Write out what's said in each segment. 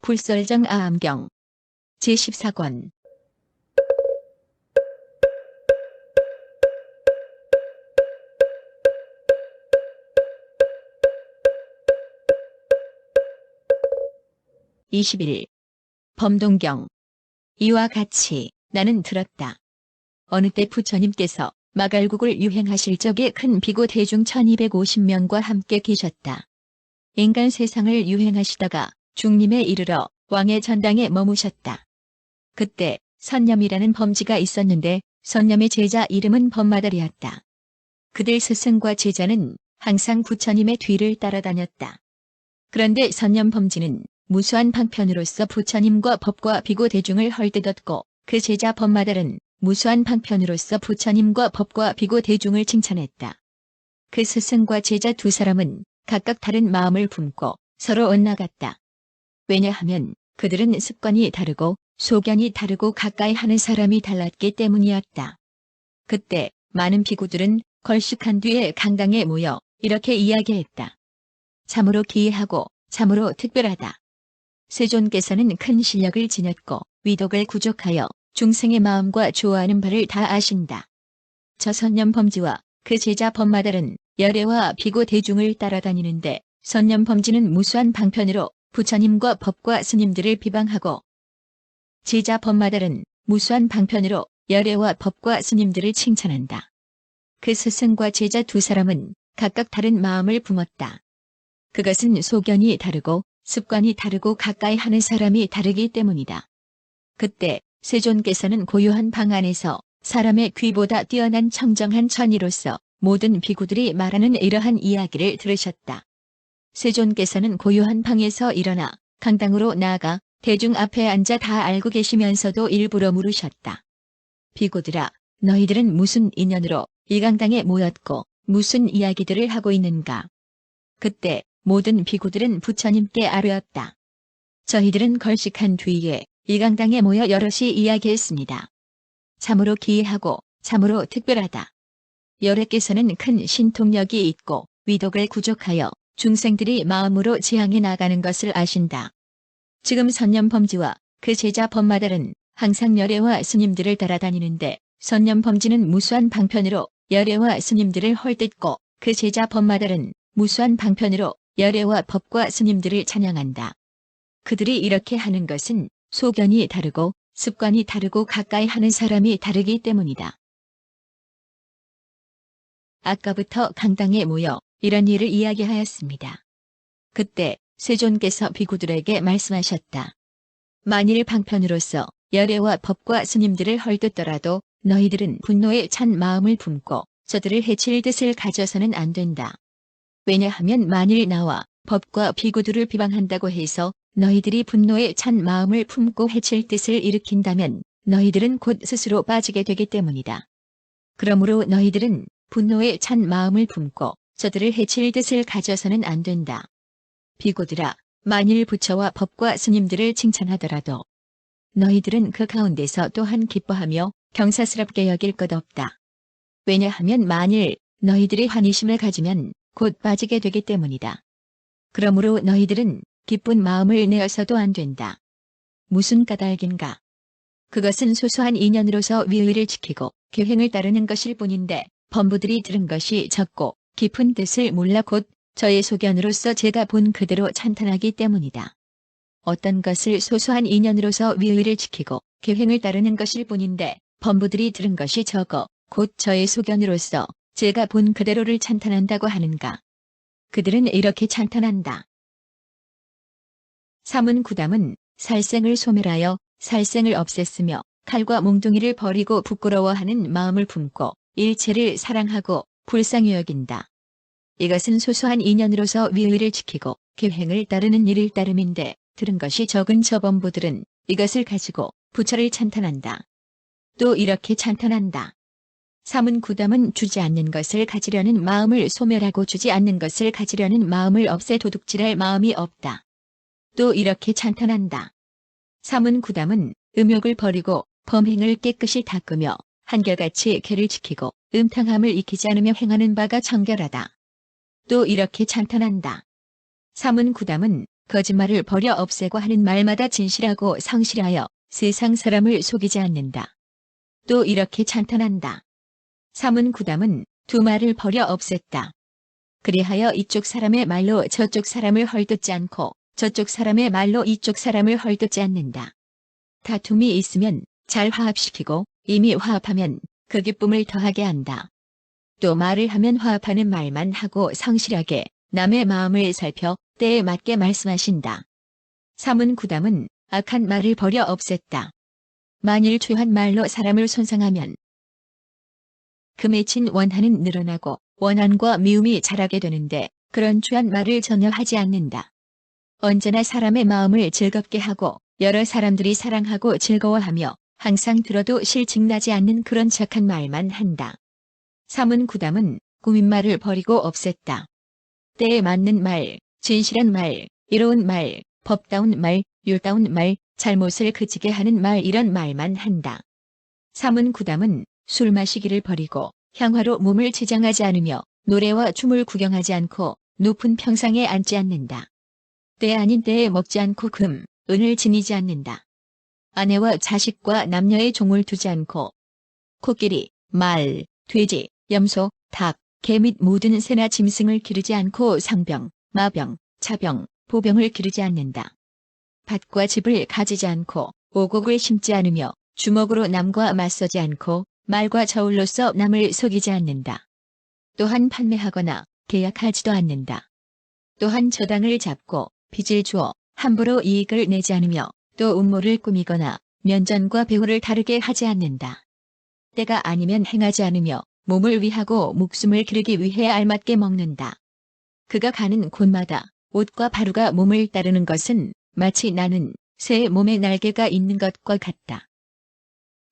불설정 아암경 제14권 21. 범동경 이와 같이 나는 들었다. 어느 때 부처님께서 마갈국을 유행하실 적에 큰 비고 대중 1250명과 함께 계셨다. 인간 세상을 유행하시다가 중림에 이르러 왕의 전당에 머무셨다. 그때 선념이라는 범지가 있었는데 선념의 제자 이름은 범마달이었다. 그들 스승과 제자는 항상 부처님의 뒤를 따라다녔다. 그런데 선념 범지는 무수한 방편으로서 부처님과 법과 비고 대중을 헐뜯었고 그 제자 범마달은 무수한 방편으로서 부처님과 법과 비고 대중을 칭찬했다. 그 스승과 제자 두 사람은 각각 다른 마음을 품고 서로 엇나갔다. 왜냐하면 그들은 습관이 다르고 소견이 다르고 가까이 하는 사람이 달랐기 때문이었다. 그때 많은 비구들은 걸식한 뒤에 강당에 모여 이렇게 이야기했다. 참으로 기이하고 참으로 특별하다. 세존께서는 큰 실력을 지녔고 위덕을 구족하여 중생의 마음과 좋아하는 바를 다 아신다. 저 선념 범지와 그 제자 범마달은 열애와 비고 대중을 따라다니는데 선념 범지는 무수한 방편으로 부처님과 법과 스님들을 비방하고 제자 범마달은 무수한 방편으로 열애와 법과 스님들을 칭찬한다. 그 스승과 제자 두 사람은 각각 다른 마음을 품었다. 그것은 소견이 다르고 습관이 다르고 가까이 하는 사람이 다르기 때문이다. 그때 세존께서는 고요한 방 안에서 사람의 귀보다 뛰어난 청정한 천이로서 모든 비구들이 말하는 이러한 이야기를 들으셨다. 세존께서는 고요한 방에서 일어나 강당으로 나아가 대중 앞에 앉아 다 알고 계시면서도 일부러 물으셨다. 비구들아, 너희들은 무슨 인연으로 이 강당에 모였고 무슨 이야기들을 하고 있는가? 그때 모든 비구들은 부처님께 아뢰었다. 저희들은 걸식한 뒤에 이 강당에 모여 여럿이 이야기했습니다. 참으로 기이하고 참으로 특별하다. 열애께서는 큰 신통력이 있고 위덕을 구족하여 중생들이 마음으로 지향해 나가는 것을 아신다. 지금 선념 범지와 그 제자 범마달은 항상 열애와 스님들을 따라다니는데 선념 범지는 무수한 방편으로 열애와 스님들을 헐뜯고 그 제자 범마달은 무수한 방편으로 열애와 법과 스님들을 찬양한다. 그들이 이렇게 하는 것은 소견이 다르고 습관이 다르고 가까이 하는 사람이 다르기 때문이다. 아까부터 강당에 모여 이런 일을 이야기하였습니다. 그때 세존께서 비구들에게 말씀하셨다. 만일 방편으로서 열애와 법과 스님들을 헐뜯더라도 너희들은 분노에 찬 마음을 품고 저들을 해칠 뜻을 가져서는 안 된다. 왜냐하면 만일 나와 법과 비구들을 비방한다고 해서 너희들이 분노에 찬 마음을 품고 해칠 뜻을 일으킨다면 너희들은 곧 스스로 빠지게 되기 때문이다. 그러므로 너희들은 분노에 찬 마음을 품고 저들을 해칠 뜻을 가져서는 안 된다. 비구들아, 만일 부처와 법과 스님들을 칭찬하더라도 너희들은 그 가운데서 또한 기뻐하며 경사스럽게 여길 것 없다. 왜냐하면 만일 너희들이 환희심을 가지면 곧 빠지게 되기 때문이다. 그러므로 너희들은 기쁜 마음을 내어서도 안 된다. 무슨 까닭인가? 그것은 소소한 인연으로서 위의를 지키고 계행을 따르는 것일 뿐인데 범부들이 들은 것이 적고 깊은 뜻을 몰라 곧 저의 소견으로서 제가 본 그대로 찬탄하기 때문이다. 어떤 것을 소소한 인연으로서 위의를 지키고 계행을 따르는 것일 뿐인데 범부들이 들은 것이 적어 곧 저의 소견으로서 제가 본 그대로를 찬탄한다고 하는가? 그들은 이렇게 찬탄한다. 사문구담은 살생을 소멸하여 살생을 없앴으며 칼과 몽둥이를 버리고 부끄러워하는 마음을 품고 일체를 사랑하고 불쌍히 여긴다. 이것은 소소한 인연으로서 위의를 지키고 계행을 따르는 일일 따름인데 들은 것이 적은 저 범부들은 이것을 가지고 부처를 찬탄한다. 또 이렇게 찬탄한다. 사문구담은 주지 않는 것을 가지려는 마음을 소멸하고 주지 않는 것을 가지려는 마음을 없애 도둑질할 마음이 없다. 또 이렇게 찬탄한다. 사문구담은 음욕을 버리고 범행을 깨끗이 닦으며 한결같이 계를 지키고 음탕함을 익히지 않으며 행하는 바가 정결하다. 또 이렇게 찬탄한다. 사문구담은 거짓말을 버려 없애고 하는 말마다 진실하고 성실하여 세상 사람을 속이지 않는다. 또 이렇게 찬탄한다. 사문구담은 두 말을 버려 없앴다. 그리하여 이쪽 사람의 말로 저쪽 사람을 헐뜯지 않고 저쪽 사람의 말로 이쪽 사람을 헐뜯지 않는다. 다툼이 있으면 잘 화합시키고 이미 화합하면 그 기쁨을 더하게 한다. 또 말을 하면 화합하는 말만 하고 성실하게 남의 마음을 살펴 때에 맞게 말씀하신다. 사문구담은 악한 말을 버려 없앴다. 만일 추한 말로 사람을 손상하면 그 맺힌 원한은 늘어나고 원한과 미움이 자라게 되는데 그런 추한 말을 전혀 하지 않는다. 언제나 사람의 마음을 즐겁게 하고 여러 사람들이 사랑하고 즐거워하며 항상 들어도 실증나지 않는 그런 착한 말만 한다. 사문구담은 꾸민말을 버리고 없앴다. 때에 맞는 말, 진실한 말, 이로운 말, 법다운 말, 율다운 말, 잘못을 그치게 하는 말 이런 말만 한다. 사문구담은 술 마시기를 버리고 향화로 몸을 치장하지 않으며 노래와 춤을 구경하지 않고 높은 평상에 앉지 않는다. 때 아닌 때에 먹지 않고 금, 은을 지니지 않는다. 아내와 자식과 남녀의 종을 두지 않고 코끼리, 말, 돼지, 염소, 닭, 개 및 모든 새나 짐승을 기르지 않고 상병, 마병, 차병, 보병을 기르지 않는다. 밭과 집을 가지지 않고 오곡을 심지 않으며 주먹으로 남과 맞서지 않고 말과 저울로서 남을 속이지 않는다. 또한 판매하거나 계약하지도 않는다. 또한 저당을 잡고 빚을 주어 함부로 이익을 내지 않으며 또 음모를 꾸미거나 면전과 배후를 다르게 하지 않는다. 때가 아니면 행하지 않으며 몸을 위하고 목숨을 기르기 위해 알맞게 먹는다. 그가 가는 곳마다 옷과 바루가 몸을 따르는 것은 마치 나는 새의 몸에 날개가 있는 것과 같다.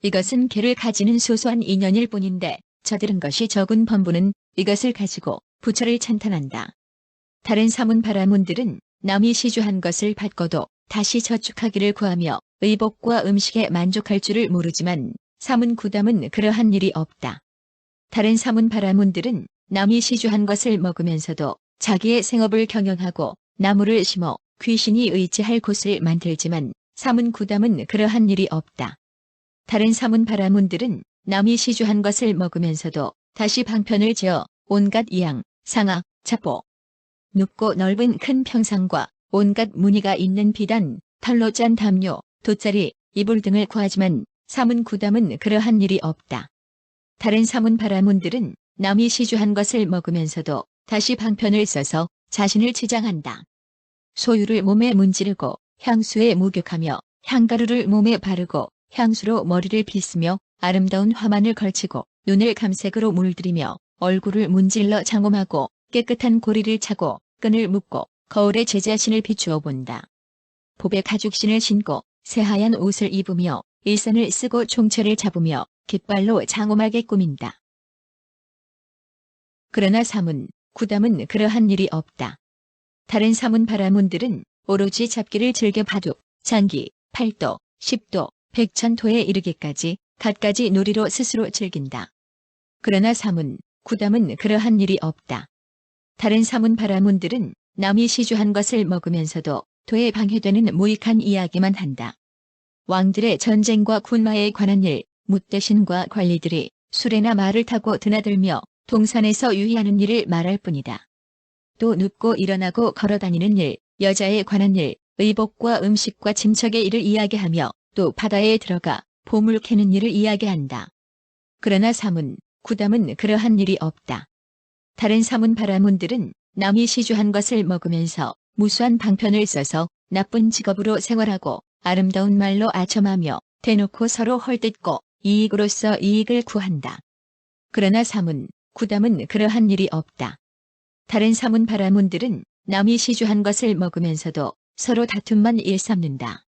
이것은 개를 가지는 소소한 인연일 뿐인데 저들은 것이 적은 범부는 이것을 가지고 부처를 찬탄한다. 다른 사문바라문들은 남이 시주한 것을 받고도 다시 저축하기를 구하며 의복과 음식에 만족할 줄을 모르지만 사문구담은 그러한 일이 없다. 다른 사문바라문들은 남이 시주한 것을 먹으면서도 자기의 생업을 경영하고 나무를 심어 귀신이 의지할 곳을 만들지만 사문구담은 그러한 일이 없다. 다른 사문바라문들은 남이 시주한 것을 먹으면서도 다시 방편을 지어 온갖 이양, 상아, 자포, 높고 넓은 큰 평상과 온갖 무늬가 있는 비단, 털로 짠 담요, 돗자리, 이불 등을 구하지만 사문구담은 그러한 일이 없다. 다른 사문바라문들은 남이 시주한 것을 먹으면서도 다시 방편을 써서 자신을 치장한다. 소유를 몸에 문지르고 향수에 목욕하며 향가루를 몸에 바르고 향수로 머리를 빗으며 아름다운 화만을 걸치고 눈을 감색으로 물들이며 얼굴을 문질러 장엄하고 깨끗한 고리를 차고 끈을 묶고 거울에 제 자신을 비추어 본다. 봅에 가죽신을 신고 새하얀 옷을 입으며 일선을 쓰고 총체를 잡으며 깃발로 장엄하게 꾸민다. 그러나 사문구담은 그러한 일이 없다. 다른 사문바라문들은 오로지 잡기를 즐겨 바둑, 장기, 팔도, 십도, 백천토에 이르기까지 갖가지 놀이로 스스로 즐긴다. 그러나 사문구담은 그러한 일이 없다. 다른 사문바라문들은 남이 시주한 것을 먹으면서도 도에 방해되는 무익한 이야기만 한다. 왕들의 전쟁과 군마에 관한 일, 무대신과 관리들이 수레나 말을 타고 드나들며 동산에서 유의하는 일을 말할 뿐이다. 또 눕고 일어나고 걸어다니는 일, 여자에 관한 일, 의복과 음식과 짐척의 일을 이야기하며 또 바다에 들어가 보물 캐는 일을 이야기한다. 그러나 사문구담은 그러한 일이 없다. 다른 사문바라문들은 남이 시주한 것을 먹으면서 무수한 방편을 써서 나쁜 직업으로 생활하고 아름다운 말로 아첨하며 대놓고 서로 헐뜯고 이익으로서 이익을 구한다. 그러나 사문구담은 그러한 일이 없다. 다른 사문바라문들은 남이 시주한 것을 먹으면서도 서로 다툼만 일삼는다.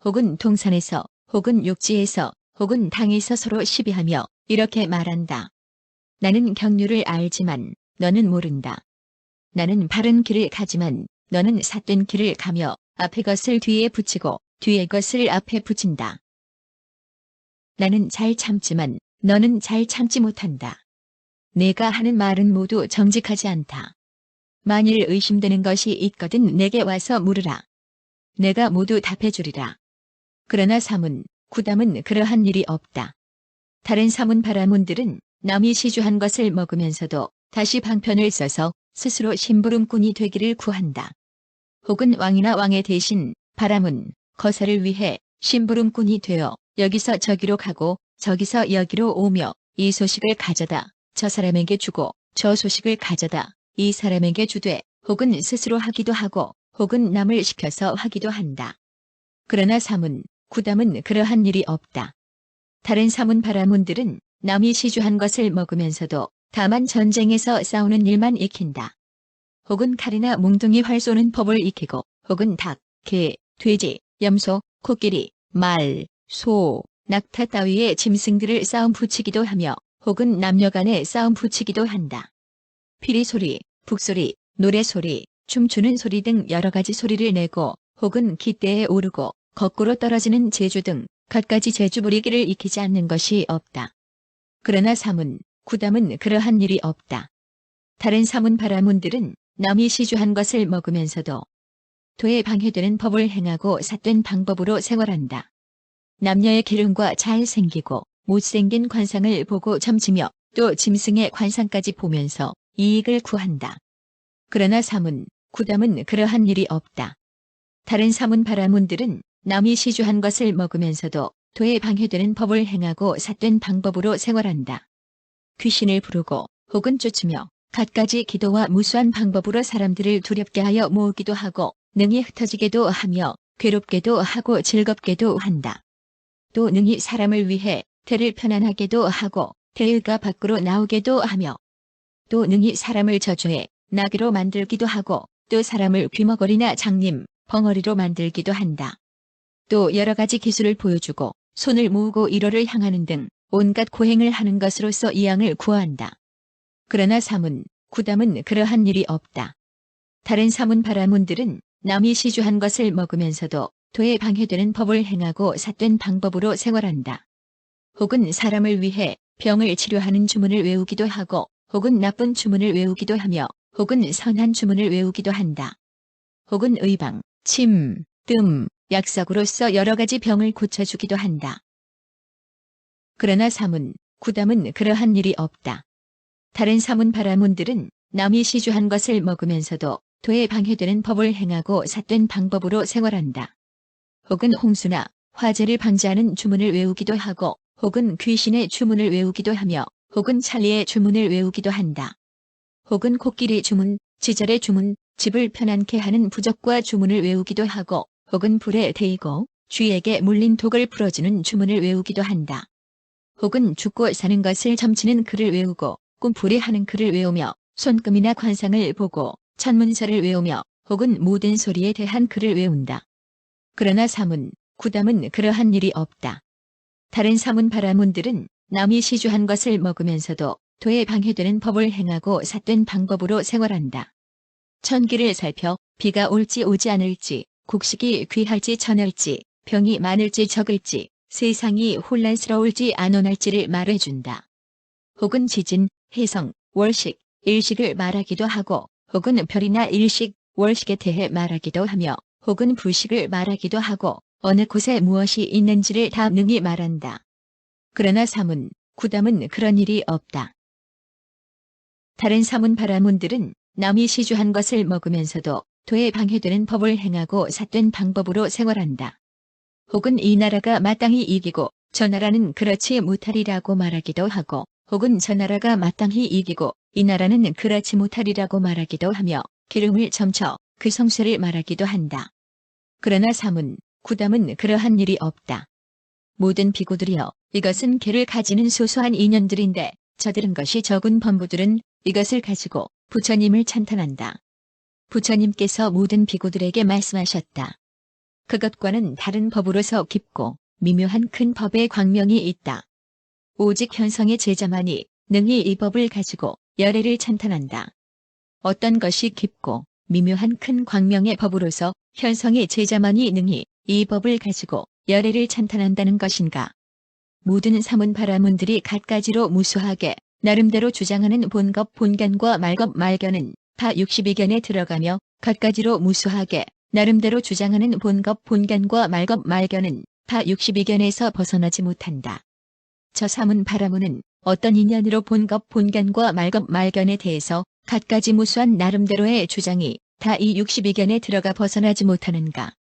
혹은 동산에서 혹은 욕지에서 혹은 당에서 서로 시비하며 이렇게 말한다. 나는 경륜을 알지만 너는 모른다. 나는 바른 길을 가지만 너는 삿된 길을 가며 앞에 것을 뒤에 붙이고 뒤에 것을 앞에 붙인다. 나는 잘 참지만 너는 잘 참지 못한다. 내가 하는 말은 모두 정직하지 않다. 만일 의심되는 것이 있거든 내게 와서 물으라. 내가 모두 답해주리라. 그러나 사문, 구담은 그러한 일이 없다. 다른 사문 바라문들은 남이 시주한 것을 먹으면서도 다시 방편을 써서 스스로 심부름꾼이 되기를 구한다. 혹은 왕이나 왕의 대신 바라문, 거사를 위해 심부름꾼이 되어 여기서 저기로 가고 저기서 여기로 오며 이 소식을 가져다 저 사람에게 주고 저 소식을 가져다 이 사람에게 주되 혹은 스스로 하기도 하고 혹은 남을 시켜서 하기도 한다. 그러나 사문, 구담은 그러한 일이 없다. 다른 사문 바라문들은 남이 시주한 것을 먹으면서도 다만 전쟁에서 싸우는 일만 익힌다. 혹은 칼이나 몽둥이 활 쏘는 법을 익히고 혹은 닭, 개, 돼지, 염소, 코끼리, 말, 소, 낙타 따위의 짐승들을 싸움 붙이기도 하며 혹은 남녀간에 싸움 붙이기도 한다. 피리 소리, 북소리, 노래소리, 춤추는 소리 등 여러 가지 소리를 내고 혹은 기대에 오르고 거꾸로 떨어지는 재주 등 갖가지 재주 부리기를 익히지 않는 것이 없다. 그러나 사문, 구담은 그러한 일이 없다. 다른 사문 바라문들은 남이 시주한 것을 먹으면서도 도에 방해되는 법을 행하고 삿된 방법으로 생활한다. 남녀의 기름과 잘생기고 못생긴 관상을 보고 점치며 또 짐승의 관상까지 보면서 이익을 구한다. 그러나 사문, 구담은 그러한 일이 없다. 다른 사문 바라문들은 남이 시주한 것을 먹으면서도 도에 방해되는 법을 행하고 삿된 방법으로 생활한다. 귀신을 부르고 혹은 쫓으며 갖가지 기도와 무수한 방법으로 사람들을 두렵게 하여 모으기도 하고 능히 흩어지게도 하며 괴롭게도 하고 즐겁게도 한다. 또 능히 사람을 위해 태를 편안하게도 하고 태의가 밖으로 나오게도 하며 또 능히 사람을 저주해 나귀로 만들기도 하고 또 사람을 귀머거리나 장님, 벙어리로 만들기도 한다. 또 여러 가지 기술을 보여주고 손을 모으고 일어를 향하는 등 온갖 고행을 하는 것으로서 이양을 구한다. 그러나 사문, 구담은 그러한 일이 없다. 다른 사문 바라문들은 남이 시주한 것을 먹으면서도 도에 방해되는 법을 행하고 삿된 방법으로 생활한다. 혹은 사람을 위해 병을 치료하는 주문을 외우기도 하고 혹은 나쁜 주문을 외우기도 하며 혹은 선한 주문을 외우기도 한다. 혹은 의방, 침, 뜸, 약석으로서 여러 가지 병을 고쳐주기도 한다. 그러나 사문, 구담은 그러한 일이 없다. 다른 사문 바라문들은 남이 시주한 것을 먹으면서도 도에 방해되는 법을 행하고 삿된 방법으로 생활한다. 혹은 홍수나 화재를 방지하는 주문을 외우기도 하고 혹은 귀신의 주문을 외우기도 하며 혹은 찰리의 주문을 외우기도 한다. 혹은 코끼리 주문, 지절의 주문, 집을 편안케 하는 부적과 주문을 외우기도 하고 혹은 불에 데이고 쥐에게 물린 독을 풀어주는 주문을 외우기도 한다. 혹은 죽고 사는 것을 점치는 글을 외우고 꿈풀이 하는 글을 외우며 손금이나 관상을 보고 천문서를 외우며 혹은 모든 소리에 대한 글을 외운다. 그러나 사문, 구담은 그러한 일이 없다. 다른 사문 바라문들은 남이 시주한 것을 먹으면서도 도에 방해되는 법을 행하고 삿된 방법으로 생활한다. 천기를 살펴 비가 올지 오지 않을지, 곡식이 귀할지 천할지, 병이 많을지 적을지, 세상이 혼란스러울지 안온할지를 말해준다. 혹은 지진, 해성, 월식, 일식을 말하기도 하고 혹은 별이나 일식, 월식에 대해 말하기도 하며 혹은 불식을 말하기도 하고 어느 곳에 무엇이 있는지를 다 능히 말한다. 그러나 사문, 구담은 그런 일이 없다. 다른 사문 바라문들은 남이 시주한 것을 먹으면서도 도에 방해되는 법을 행하고 삿된 방법으로 생활한다. 혹은 이 나라가 마땅히 이기고 저 나라는 그렇지 못하리라고 말하기도 하고 혹은 저 나라가 마땅히 이기고 이 나라는 그렇지 못하리라고 말하기도 하며 기름을 점쳐 그 성쇠를 말하기도 한다. 그러나 사문, 구담은 그러한 일이 없다. 모든 비구들이여, 이것은 개를 가지는 소소한 인연들인데 저들은 것이 적은 범부들은 이것을 가지고 부처님을 찬탄한다. 부처님께서 모든 비구들에게 말씀하셨다. 그것과는 다른 법으로서 깊고 미묘한 큰 법의 광명이 있다. 오직 현성의 제자만이 능히 이 법을 가지고 열애를 찬탄한다. 어떤 것이 깊고 미묘한 큰 광명의 법으로서 현성의 제자만이 능히 이 법을 가지고 열애를 찬탄한다는 것인가? 모든 사문 바라문들이 갖가지로 무수하게 나름대로 주장하는 본겁 본견과 말겁 말견은 다 62견에 들어가며 갖가지로 무수하게 나름대로 주장하는 본겁 본견과 말겁 말견은 다 62견에서 벗어나지 못한다. 저 사문 바라문은 어떤 인연으로 본겁 본견과 말겁 말견에 대해서 갖가지 무수한 나름대로의 주장이 다 이 62견에 들어가 벗어나지 못하는가.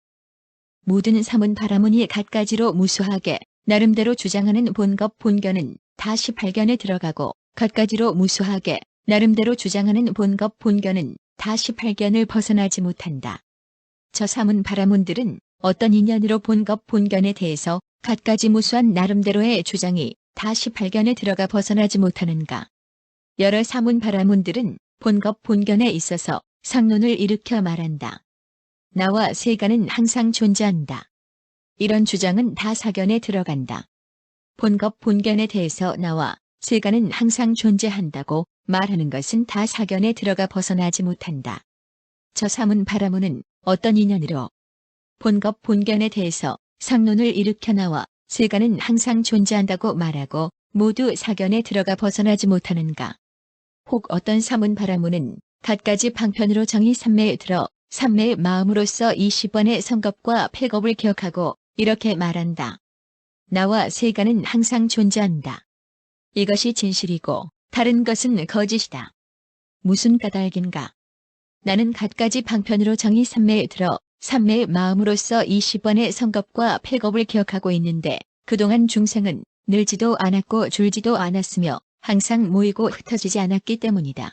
모든 사문 바라문이 갖가지로 무수하게 나름대로 주장하는 본겁 본견은 다 18견에 들어가고 갖가지로 무수하게 나름대로 주장하는 본겁 본견은 다 18견을 벗어나지 못한다. 저 사문 바라문들은 어떤 인연으로 본겁 본견에 대해서 갖가지 무수한 나름대로의 주장이 다 18견에 들어가 벗어나지 못하는가. 여러 사문 바라문들은 본겁 본견에 있어서 상론을 일으켜 말한다. 나와 세간은 항상 존재한다. 이런 주장은 다 사견에 들어간다. 본겁 본견에 대해서 나와 세간은 항상 존재한다고 말하는 것은 다 사견에 들어가 벗어나지 못한다. 저 사문 바라문은 어떤 인연으로 본겁 본견에 대해서 상론을 일으켜 나와 세간은 항상 존재한다고 말하고 모두 사견에 들어가 벗어나지 못하는가. 혹 어떤 사문 바라문은 갖가지 방편으로 정의 삼매에 들어 삼매의 마음으로서 20번의 성겁과 폐겁을 기억하고 이렇게 말한다. 나와 세간은 항상 존재한다. 이것이 진실이고 다른 것은 거짓이다. 무슨 까닭인가. 나는 갖가지 방편으로 정의 삼매에 들어 삼매의 마음으로서 20번의 성겁과 폐겁을 기억하고 있는데 그동안 중생은 늘지도 않았고 줄지도 않았으며 항상 모이고 흩어지지 않았기 때문이다.